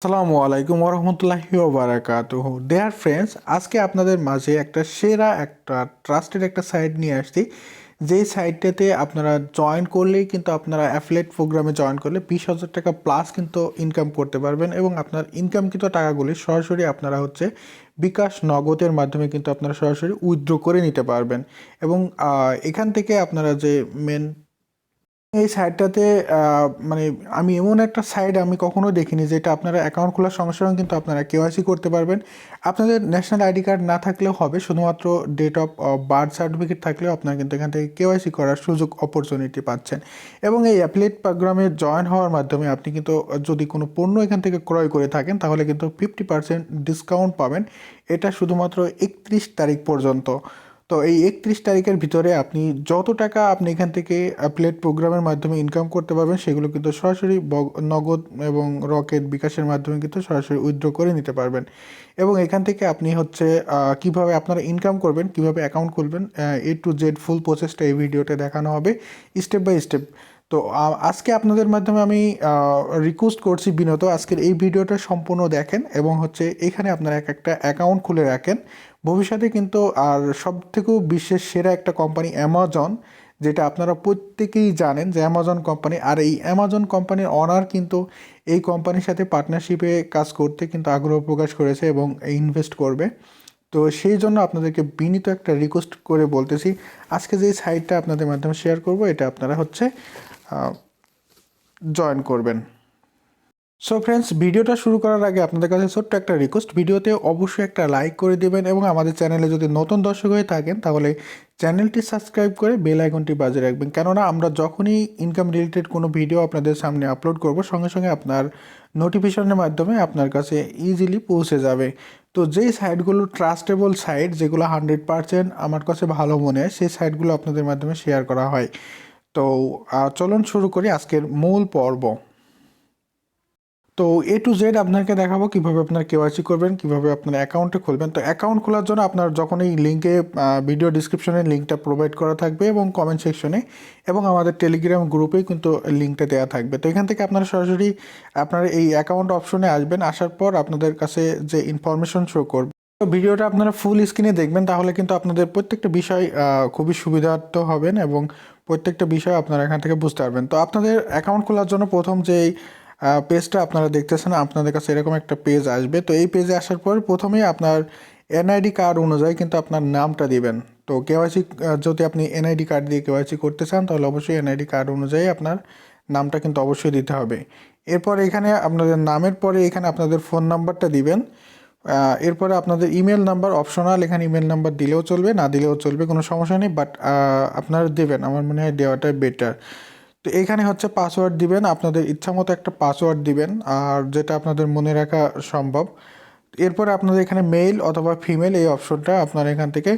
আসসালামু আলাইকুম ওরহমতুল্লাহি ওবারাকাতুহু দেয়ার ফ্রেন্ডস, আজকে আপনাদের মাঝে একটা সেরা একটা ট্রাস্টেড একটা সাইট নিয়ে আসছি। যেই সাইটটাতে আপনারা জয়েন করলেই কিন্তু আপনারা অ্যাফিলিয়েট প্রোগ্রামে জয়েন করলে 20,000 টাকা প্লাস কিন্তু ইনকাম করতে পারবেন এবং আপনার ইনকামকৃত টাকাগুলি সরাসরি আপনারা বিকাশ নগদের মাধ্যমে কিন্তু আপনারা সরাসরি উইথড্র করে নিতে পারবেন। এবং এখান থেকে আপনারা যে মেন এই সাইটটাতে মানে আমি এমন একটা সাইট আমি কখনো দেখিনি যেটা আপনারা অ্যাকাউন্ট খোলার সঙ্গে সঙ্গে কিন্তু আপনারা কেওয়াইসি করতে পারবেন। আপনাদের ন্যাশনাল আইডি কার্ড না থাকলেও হবে, শুধুমাত্র ডেট অফ বার্থ সার্টিফিকেট থাকলেও আপনারা কিন্তু এখান থেকে কেওয়াইসি করার সুযোগ অপরচুনিটি পাচ্ছেন। এবং এই অ্যাফিলিয়েট প্রোগ্রামে জয়েন হওয়ার মাধ্যমে আপনি কিন্তু যদি কোনো পণ্য এখান থেকে ক্রয় করে থাকেন তাহলে কিন্তু 50% ডিসকাউন্ট পাবেন। এটা শুধুমাত্র 31 তারিখ পর্যন্ত। তো এই 31 তারিখের ভিতরে আপনি যত টাকা আপনি এখান থেকে অ্যাফিলিয়েট প্রোগ্রামের মাধ্যমে ইনকাম করতে পারবেন সেগুলো কিন্তু সরাসরি নগদ এবং রকেট বিকাশের মাধ্যমে কিন্তু সরাসরি উইথড্র করে নিতে পারবেন। এবং এখান থেকে আপনি কিভাবে আপনারা ইনকাম করবেন, কিভাবে অ্যাকাউন্ট খুলবেন, A to Z ফুল প্রসেসটা এই ভিডিওতে দেখানো হবে স্টেপ বাই স্টেপ। তো আজকে আপনাদের মাধ্যমে আমি রিকোয়েস্ট করছি বিনত আজকের এই ভিডিওটা সম্পূর্ণ দেখেন এবং এখানে আপনারা একটা অ্যাকাউন্ট খুলে রাখেন। ভবিষ্যতে কিন্তু আর সবথেকেও বিশ্বের সেরা একটা কোম্পানি অ্যামাজন, যেটা আপনারা প্রত্যেকেই জানেন যে অ্যামাজন কোম্পানি, আর এই অ্যামাজন কোম্পানির অনার কিন্তু এই কোম্পানির সাথে পার্টনারশিপে কাজ করতে কিন্তু আগ্রহ প্রকাশ করেছে এবং ইনভেস্ট করবে। তো সেই জন্য আপনাদেরকে বিনীত একটা রিকোয়েস্ট করে বলতেছি, আজকে যে সাইটটা আপনাদের মাধ্যমে শেয়ার করব এটা আপনারা জয়েন করবেন। সো ফ্রেন্ডস, ভিডিওটা শুরু করার আগে আপনাদের কাছে ছোট্ট একটা রিকোয়েস্ট, ভিডিওতে অবশ্যই একটা লাইক করে দেবেন এবং আমাদের চ্যানেলে যদি নতুন দর্শক হয়ে থাকেন তাহলে চ্যানেলটি সাবস্ক্রাইব করে বেল আইকনটি বাজিয়ে রাখবেন, কেননা আমরা যখনই ইনকাম রিলেটেড কোনো ভিডিও আপনাদের সামনে আপলোড করব সঙ্গে সঙ্গে আপনার নোটিফিকেশনের মাধ্যমে আপনার কাছে ইজিলি পৌঁছে যাবে। তো যেই সাইটগুলো ট্রাস্টেবল সাইট, যেগুলো 100% আমার কাছে ভালো মনে হয়, সেই সাইটগুলো আপনাদের মাধ্যমে শেয়ার করা হয়। তো চলুন শুরু করি আজকের মূল পর্ব। তো A to Z আপনাকে দেখাবো কিভাবে আপনার কেওয়াইসি করবেন, কিভাবে আপনার অ্যাকাউন্টে খুলবেন। তো অ্যাকাউন্ট খোলার জন্য আপনার যখন এই লিঙ্কে ভিডিও ডিসক্রিপশনে লিঙ্কটা প্রোভাইড করা থাকবে এবং কমেন্ট সেকশনে এবং আমাদের টেলিগ্রাম গ্রুপেই কিন্তু লিঙ্কটা দেওয়া থাকবে। তো এখান থেকে আপনারা সরাসরি আপনার এই অ্যাকাউন্ট অপশনে আসবেন। আসার পর আপনাদের কাছে যে ইনফরমেশন শো করবে, তো ভিডিওটা আপনারা ফুল স্ক্রিনে দেখবেন, তাহলে কিন্তু আপনাদের প্রত্যেকটা বিষয় খুবই সুবিধার্থ হবেন এবং প্রত্যেকটা বিষয় আপনারা এখান থেকে বুঝতে পারবেন। তো আপনাদের অ্যাকাউন্ট খোলার জন্য প্রথম যেই পেজটা আপনারা দেখতেছেন, আপনাদের কাছে এরকম একটা পেজ আসবে। তো এই পেজে আসার পর প্রথমেই আপনার এনআইডি কার্ড অনুযায়ী কিন্তু আপনার নামটা দিবেন। তো কেওয়াইসি যদি আপনি এনআইডি কার্ড দিয়ে কেওয়াইসি করতে চান তাহলে অবশ্যই এনআইডি কার্ড অনুযায়ী আপনার নামটা কিন্তু অবশ্যই দিতে হবে। এরপর এখানে আপনাদের নামের পরে এখানে আপনাদের ফোন নাম্বারটা দিবেন। এরপরে আপনাদের ইমেল নাম্বার অপশনাল, এখানে ইমেল নাম্বার দিলেও চলবে, না দিলেও চলবে, কোনো সমস্যা নেই, বাট আপনারা দেবেন, আমার মনে হয় দেওয়াটাই বেটার। তো এখানে পাসওয়ার্ড দিবেন, আপনাদের ইচ্ছা মতো একটা পাসওয়ার্ড দিবেন আর যেটা আপনাদের মনে রাখা সম্ভব। এরপরে আপনাদের এখানে মেল অথবা ফিমেল এই অপশনটা আপনারা এখান থেকে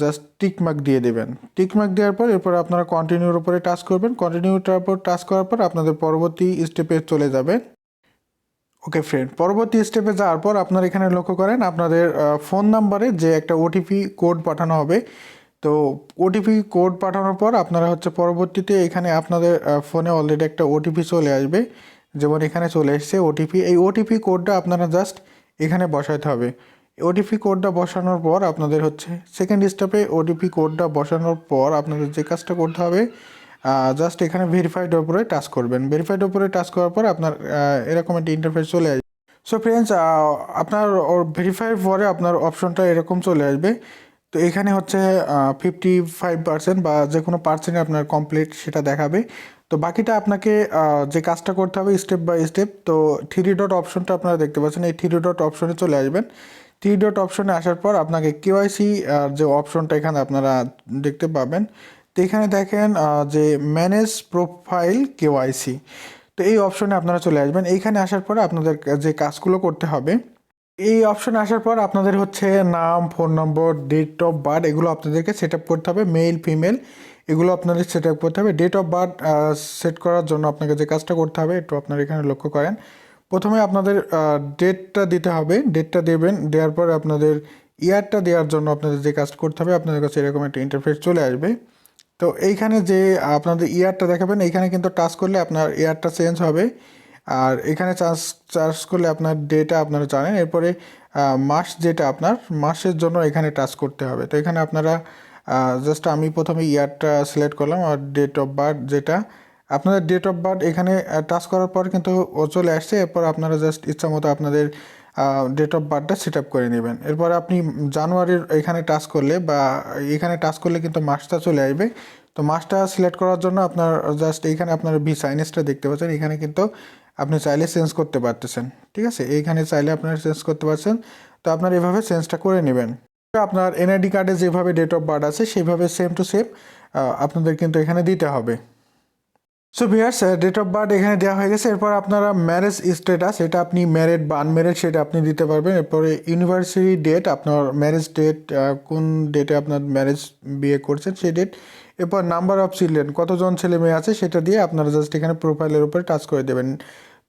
জাস্ট টিকমার্ক দিয়ে দেবেন। টিকমার্ক দেওয়ার পর এরপর আপনারা কন্টিনিউর উপরে টাচ করবেন। কন্টিনিউটার উপর টাচ করার পর আপনাদের পরবর্তী স্টেপে চলে যাবে। ওকে ফ্রেন্ড, পরবর্তী স্টেপে যাওয়ার পর আপনারা এখানে লক্ষ্য করেন আপনাদের ফোন নাম্বারে যে একটা ওটিপি কোড পাঠানো হবে। তো ওটিপি কোড পাঠানোর পর আপনারা পরবর্তীতে এখানে আপনাদের ফোনে অলরেডি একটা ওটিপি চলে আসবে, যেমন এখানে চলে এসছে ওটিপি। এই ওটিপি কোডটা আপনারা জাস্ট এখানে বসাতে হবে। ওটিপি কোডটা বসানোর পর আপনাদের সেকেন্ড স্টেপে ওটিপি কোডটা বসানোর পর আপনাদের যে কাজটা করতে হবে, জাস্ট এখানে ভেরিফাইড উপরে টাচ করবেন। ভেরিফাইড উপরে টাচ করার পর আপনার এরকম একটা ইন্টারফেস চলে আসবে। সো ফ্রেন্ডস, আপনার ভেরিফাই পরে আপনার অপশনটা এরকম চলে আসবে। তো এখানে 55% বা যে কোনো পার্সেন্ট আপনার কমপ্লিট সেটা দেখাবে। তো বাকিটা আপনাকে যে কাজটা করতে হবে স্টেপ বাই স্টেপ। তো 3 ডট অপশনটা আপনারা দেখতে পাচ্ছেন, এই 3 ডট অপশনে চলে আসবেন। 3 ডট অপশনে আসার পর আপনাকে কেওয়াইসি যে অপশনটা এখানে আপনারা দেখতে পাবেন। তো এখানে দেখেন যে ম্যানেজ প্রোফাইল কেওয়াইসি, তো এই অপশনে আপনারা চলে আসবেন। এইখানে আসার পরে আপনাদের যে কাজগুলো করতে হবে, এই অপশনে আসার পর আপনাদের নাম, phone number, date of birth এগুলো আপনাদেরকে সেট আপ করতে হবে। মেল ফিমেল এগুলো আপনাদের সেট আপ করতে হবে। ডেট অফ বার্থ সেট করার জন্য আপনাকে যে কাজটা করতে হবে একটু আপনারা এখানে লক্ষ্য করেন। প্রথমে আপনাদের ডেটটা দিতে হবে, ডেটটা দেবেন। দেওয়ার পর আপনাদের ইয়ারটা দেওয়ার জন্য আপনাদের যে কাজ করতে হবে, আপনাদের কাছে এরকম একটা ইন্টারফেস চলে আসবে। তো এইখানে যে আপনাদের ইয়ারটা দেখাবেন, এইখানে কিন্তু টাচ করলে আপনার ইয়ারটা চেঞ্জ হবে। আর এখানে চার্জ করলে আপনার ডেটা আপনারা জানেন। এরপরে মাস, যেটা আপনার মাসের জন্য এখানে টাচ করতে হবে। তো এখানে আপনারা জাস্ট আমি প্রথমে ইয়ারটা সিলেক্ট করলাম আর ডেট অফ বার্থ, যেটা আপনাদের ডেট অফ বার্থ এখানে টাচ করার পর কিন্তু ও চলে আসছে। এরপর আপনারা জাস্ট ইচ্ছা মতো আপনাদের ডেট অফ বার্থটা সেট আপ করে নেবেন। এরপর আপনি জানুয়ারির এখানে টাচ করলে বা এখানে টাচ করলে কিন্তু মাসটা চলে আসবে। তো মাসটা সিলেক্ট করার জন্য আপনার জাস্ট এইখানে আপনার ভি সাইনেসটা দেখতে পাচ্ছেন, এখানে কিন্তু আপনি চাইলে চেঞ্জ করতে পারতেছেন। ঠিক আছে, এইখানে চাইলে আপনারা চেঞ্জ করতে পারছেন। তো আপনার এভাবে চেঞ্জটা করে নেবেন। আপনার এনআইডি কার্ডে যেভাবে ডেট অফ বার্থ আছে সেইভাবে সেম টু সেম আপনাদের কিন্তু এখানে দিতে হবে। So viewers, date of birth এখানে দেওয়া হয়ে গেছে। এরপর আপনারা ম্যারেজ স্ট্যাটাস, এটা আপনি ম্যারেড বা আনম্যারেড সেটা আপনি দিতে পারবেন। এরপরে ইউনিভার্সিটি ডেট, আপনার ম্যারেজ ডেট, কোন ডেটে আপনার ম্যারেজ বিয়ে করছেন সেই ডেট। এরপর নাম্বার অফ চিলড্রেন, কতজন ছেলে মেয়ে আছে সেটা দিয়ে আপনারা জাস্ট এখানে প্রোফাইলের উপরে টাচ করে দেবেন।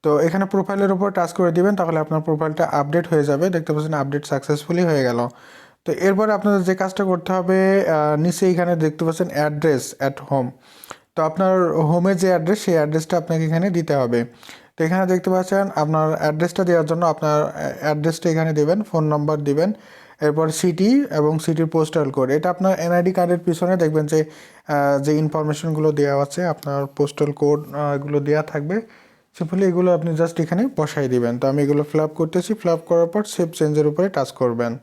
তো এখানে প্রোফাইলের উপর টাচ করে দিবেন, তাহলে আপনার প্রোফাইলটা আপডেট হয়ে যাবে। দেখতে পাচ্ছেন আপডেট সাকসেসফুলি হয়ে গেল। তো এরপরে আপনাদের যে কাজটা করতে হবে, নিচে এখানে দেখতে পাচ্ছেন অ্যাড্রেস অ্যাট হোম। তো আপনার হোমের যে অ্যাড্রেস সেই অ্যাড্রেসটা আপনাকে এখানে দিতে হবে। তো এখানে দেখতে পাচ্ছেন আপনার অ্যাড্রেসটা দেওয়ার জন্য আপনার অ্যাড্রেসটা এখানে দেবেন, ফোন নাম্বার দিবেন, এরপর সিটি এবং সিটির পোস্টাল কোড। এটা আপনার এনআইডি কার্ডের পিছনে দেখবেন যে যে ইনফরমেশনগুলো দেওয়া আছে, আপনার পোস্টাল কোড এগুলো দেওয়া থাকবে। সিম্পলি এগুলো আপনি জাস্ট এখানে বসাই দিবেন। তো আমি এগুলো ফিল আপ করতেছি। ফিল আপ করার পর সেভ চেঞ্জের উপরে টাচ করবেন।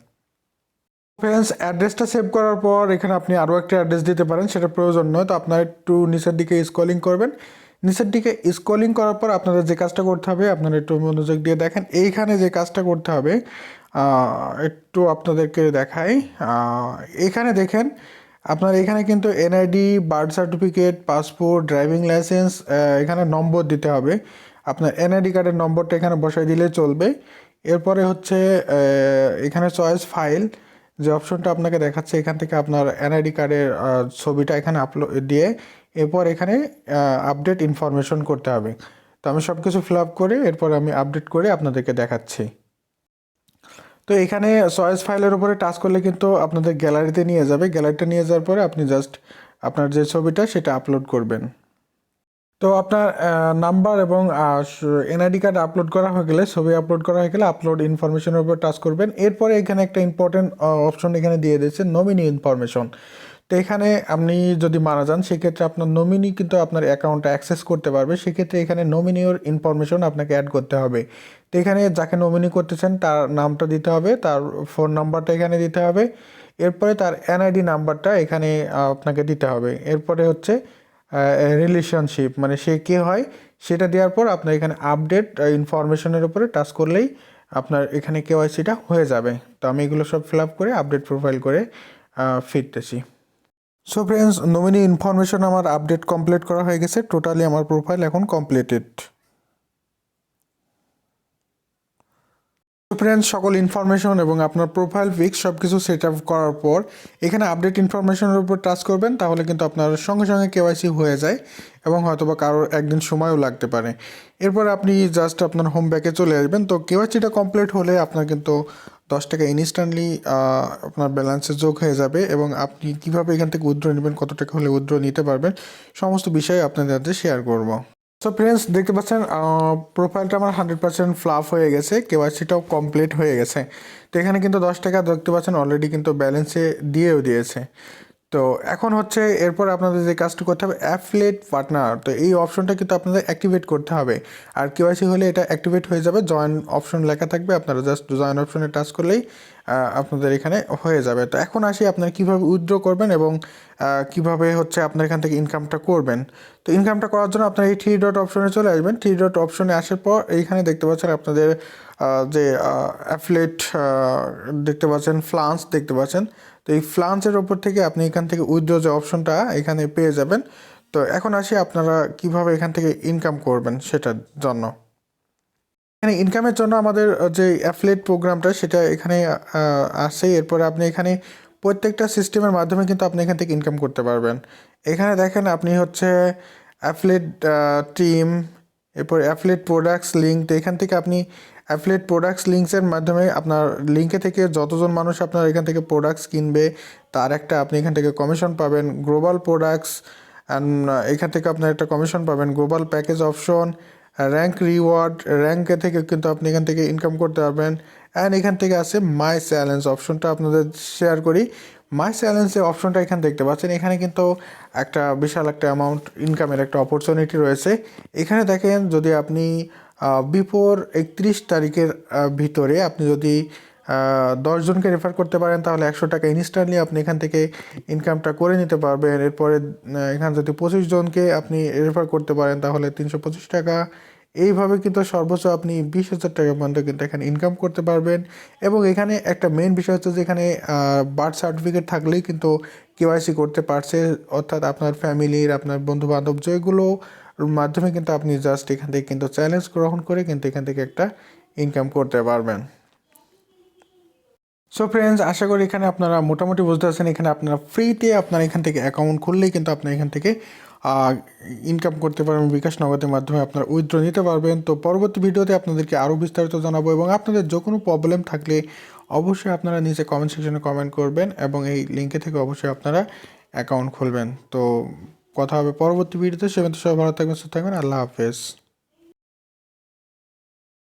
ফ্রেন্ডস, অ্যাড্রেসটা সেভ করার পর এখানে আপনি আরও একটা অ্যাড্রেস দিতে পারেন, সেটা প্রয়োজন নয়। তো আপনার একটু নিচের দিকে স্ক্রলিং করবেন। নিচের দিকে স্ক্রলিং করার পর আপনাদের যে কাজটা করতে হবে, আপনারা একটু মনোযোগ দিয়ে দেখেন। এইখানে যে কাজটা করতে হবে একটু আপনাদেরকে দেখাই। এখানে দেখেন আপনার এখানে কিন্তু NID, birth certificate, passport, driving licence, এখানে নম্বর দিতে হবে। আপনার এনআইডি কার্ডের নম্বরটা এখানে বসাই দিলে চলবে। এরপরে হচ্ছে এখানে চয়েস ফাইল যে অপশনটা আপনাকে দেখাচ্ছে, এখান থেকে আপনার এনআইডি কার্ডের ছবিটা এখানে আপলোড দিয়ে এরপর এখানে আপডেট ইনফরমেশন করতে হবে। তো আমি সব কিছু ফিল আপ করে এরপর আমি আপডেট করে আপনাদেরকে দেখাচ্ছি। তো এখানে চয়েস ফাইলের উপরে টাচ করলে কিন্তু আপনাদের গ্যালারিতে নিয়ে যাবে। গ্যালারিতে নিয়ে যাওয়ার পরে আপনি জাস্ট আপনার যে ছবিটা সেটা আপলোড করবেন। তো আপনার নাম্বার এবং এনআইডি কার্ড আপলোড করা হয়ে গেলে, ছবি আপলোড করা হয়ে গেলে আপলোড ইনফরমেশনের উপর টাচ করবেন। এরপরে এখানে একটা ইম্পর্টেন্ট অপশন এখানে দিয়ে দিয়েছে, নমিনি ইনফরমেশন। তো এখানে আপনি যদি মারা যান সেক্ষেত্রে আপনার নমিনি কিন্তু আপনার অ্যাকাউন্টটা অ্যাক্সেস করতে পারবে। সেক্ষেত্রে এখানে নমিনির ইনফরমেশন আপনাকে অ্যাড করতে হবে। তো এখানে যাকে নমিনি করতেছেন তার নামটা দিতে হবে, তার ফোন নাম্বারটা এখানে দিতে হবে, এরপরে তার এনআইডি নাম্বারটা এখানে আপনাকে দিতে হবে। এরপরে হচ্ছে রিলেশনশিপ, মানে সে কে হয় সেটা দেওয়ার পর আপনার এখানে আপডেট ইনফরমেশনের উপরে টাচ করলেই আপনার এখানে কেওয়াইসিটা হয়ে যাবে। তো আমি এগুলো সব ফিল আপ করে আপডেট প্রোফাইল করে ফিরতেছি। সো ফ্রেন্ডস, নমিনি ইনফরমেশন আমার আপডেট কমপ্লিট করা হয়ে গেছে। টোটালি আমার প্রোফাইল এখন কমপ্লিটেড। ফ্রেন্ডস, সকল ইনফরমেশন এবং আপনার প্রোফাইল পিক সব কিছু সেট আপ করার পর এখানে আপডেট ইনফরমেশনের উপর টাচ করবেন, তাহলে কিন্তু আপনার সঙ্গে সঙ্গে কেওয়াইসি হয়ে যায় এবং হয়তোবা কারোর একদিন সময়ও লাগতে পারে। এরপর আপনি জাস্ট আপনার হোম ব্যাকে চলে আসবেন। তো কেওয়াইসিটা কমপ্লিট হলে আপনার কিন্তু 10 টাকা ইনস্ট্যান্টলি আপনার ব্যালেন্সে যোগ হয়ে যাবে এবং আপনি কীভাবে এখান থেকে উইথড্র নেবেন, কত টাকা হলে উইথড্র নিতে পারবেন, সমস্ত বিষয় আপনাদের সাথে শেয়ার করব। সো ফ্রেন্ডস, দেখতে পাচ্ছেন প্রোফাইলটা আমার 100% ফ্লাপ হয়ে গেছে, কেওয়াইসিটাও কমপ্লিট হয়ে গেছে। তো এখানে কিন্তু 10 টাকা দেখতে পাচ্ছেন অলরেডি কিন্তু ব্যালেন্সে দিয়েও দিয়েছে। তো এখন হচ্ছে এরপর আপনাদের যে কাজটা করতে হবে, অ্যাফিলিয়েট পার্টনার। তো এই অপশনটা কিন্তু আপনাদের অ্যাক্টিভেট করতে হবে। আর কেওয়াইসি হলে এটা অ্যাক্টিভেট হয়ে যাবে, জয়েন অপশন লেখা থাকবে, আপনারা জাস্ট জয়েন অপশনে টাচ করলেই আপনাদের এখানে হয়ে যাবে। তো এখন আসি আপনারা কীভাবে উইথড্র করবেন এবং কীভাবে হচ্ছে আপনার এখান থেকে ইনকামটা করবেন। তো ইনকামটা করার জন্য আপনার এই 3 ডট অপশনে চলে আসবেন। 3 ডট অপশনে আসার পর এইখানে দেখতে পাচ্ছেন আপনাদের যে অ্যাফিলিয়েট দেখতে পাচ্ছেন, ফ্লান্স দেখতে পাচ্ছেন। তো এই ফ্লান্সের ওপর থেকে আপনি এখান থেকে উইথড্র যে অপশনটা এখানে পেয়ে যাবেন। তো এখন আসি আপনারা কিভাবে এখান থেকে ইনকাম করবেন সেটার জন্য। এখানে ইনকামের জন্য আমাদের যে অ্যাফিলিয়েট প্রোগ্রামটা সেটা এখানে আসে। এরপরে আপনি এখানে প্রত্যেকটা সিস্টেমের মাধ্যমে কিন্তু আপনি এখান থেকে ইনকাম করতে পারবেন। এখানে দেখেন আপনি হচ্ছে অ্যাফিলিয়েট টিম, এরপর অ্যাফিলিয়েট প্রোডাক্টস লিঙ্ক। তো এখান থেকে আপনি অ্যাফিলিয়েট প্রোডাক্টস লিঙ্কসের মাধ্যমে আপনার লিঙ্কে থেকে যতজন মানুষ আপনার এখান থেকে প্রোডাক্টস কিনবে তার একটা আপনি এখান থেকে কমিশন পাবেন। গ্লোবাল প্রোডাক্টস অ্যান্ড এখান থেকে আপনার একটা কমিশন পাবেন। Global package option, rank reward, র্যাঙ্কে থেকে কিন্তু আপনি এখান থেকে ইনকাম করতে পারবেন। অ্যান্ড এখান থেকে আছে মাই চ্যালেঞ্জ অপশনটা আপনাদের শেয়ার করি। মাই চ্যালেঞ্জের অপশনটা এখানে দেখতে পাচ্ছেন, এখানে কিন্তু একটা বিশাল একটা অ্যামাউন্ট ইনকামের একটা অপরচুনিটি রয়েছে। এখানে দেখেন যদি আপনি বিফোর 31 তারিখের ভিতরে আপনি যদি 10 জনকে রেফার করতে পারেন তাহলে 100 টাকা ইনস্ট্যান্টলি আপনি এখান থেকে ইনকামটা করে নিতে পারবেন। এরপরে এখানে যদি 25 জনকে আপনি রেফার করতে পারেন তাহলে 325 টাকা। এইভাবে কিন্তু সর্বোচ্চ আপনি 20,000 টাকা পর্যন্ত কিন্তু এখানে ইনকাম করতে পারবেন। এবং এখানে একটা মেন বিষয় হচ্ছে যে এখানে বার্থ সার্টিফিকেট থাকলেই কিন্তু কেওয়াইসি করতে পারছে, অর্থাৎ আপনার ফ্যামিলির, আপনার বন্ধুবান্ধব যেগুলো মাধ্যমে কিন্তু আপনি জাস্ট এখান থেকে কিন্তু চ্যালেঞ্জ গ্রহণ করে কিন্তু এখান থেকে একটা ইনকাম করতে পারবেন। সো ফ্রেন্ডস, আশা করি এখানে আপনারা মোটামুটি বুঝতে পারছেন। এখানে আপনারা ফ্রিতে আপনারা এখান থেকে অ্যাকাউন্ট খুললেই কিন্তু আপনারা এখান থেকে ইনকাম করতে পারবেন। বিকাশ নগদের মাধ্যমে আপনারা উইথড্র নিতে পারবেন। তো পরবর্তী ভিডিওতে আপনাদেরকে আরও বিস্তারিত জানাবো, এবং আপনাদের যে কোনো প্রবলেম থাকলে অবশ্যই আপনারা নিচে কমেন্ট সেকশনে কমেন্ট করবেন, এবং এই লিঙ্কে থেকে অবশ্যই আপনারা অ্যাকাউন্ট খুলবেন। তো কথা হবে পরবর্তী ভিডিওতে। সে সবাই ভালো থাকবেন, সুস্থ থাকবেন। আল্লাহ হাফেজ।